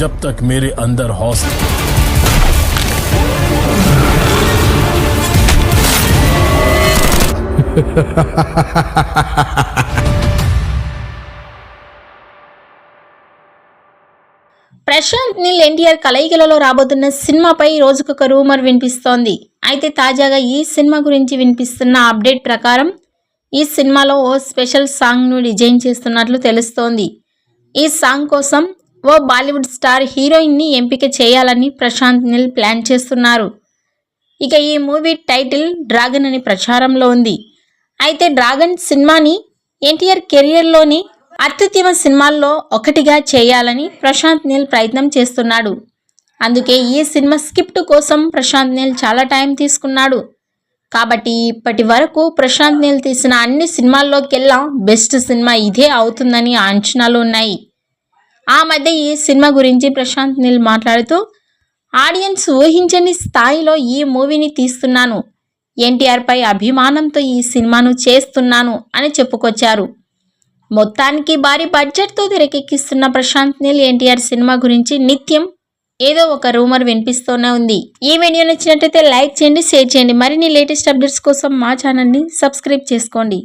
जब तक मेरे अंदर हौसला ప్రశాంత్ నీల్ ఎన్టీఆర్ కలయికలలో రాబోతున్న సినిమాపై రోజుకొక రూమర్ వినిపిస్తోంది. అయితే తాజాగా ఈ సినిమా గురించి వినిపిస్తున్న అప్డేట్ ప్రకారం ఈ సినిమాలో ఓ స్పెషల్ సాంగ్ను డిజైన్ చేస్తున్నట్లు తెలుస్తోంది. ఈ సాంగ్ కోసం ఓ బాలీవుడ్ స్టార్ హీరోయిన్ని ఎంపిక చేయాలని ప్రశాంత్ నీల్ ప్లాన్ చేస్తున్నారు. ఇక ఈ మూవీ టైటిల్ డ్రాగన్ అని ప్రచారంలో ఉంది. అయితే డ్రాగన్ సినిమాని ఎన్టీఆర్ కెరియర్లోని అత్యుత్తమ సినిమాల్లో ఒకటిగా చేయాలని ప్రశాంత్ నీల్ ప్రయత్నం చేస్తున్నాడు. అందుకే ఈ సినిమా స్క్రిప్ట్ కోసం ప్రశాంత్ నీల్ చాలా టైం తీసుకున్నాడు. కాబట్టి ఇప్పటి వరకు ప్రశాంత్ నీల్ తీసిన అన్ని సినిమాల్లోకెల్లా బెస్ట్ సినిమా ఇదే అవుతుందని అంచనాలు ఉన్నాయి. ఆ మధ్య ఈ సినిమా గురించి ప్రశాంత్ నీల్ మాట్లాడుతూ, ఆడియన్స్ ఊహించని స్థాయిలో ఈ మూవీని తీస్తున్నాను, ఎన్టీఆర్పై అభిమానంతో ఈ సినిమాను చేస్తున్నాను అని చెప్పుకొచ్చారు. మొత్తానికి భారీ బడ్జెట్తో తెరకెక్కిస్తున్న ప్రశాంత్ నీల్ ఎన్టీఆర్ సినిమా గురించి నిత్యం ఏదో ఒక రూమర్ వినిపిస్తూనే ఉంది. ఈ వీడియో నచ్చినట్లయితే లైక్ చేయండి, షేర్ చేయండి. మరిన్ని లేటెస్ట్ అప్డేట్స్ కోసం మా ఛానల్ని సబ్స్క్రైబ్ చేసుకోండి.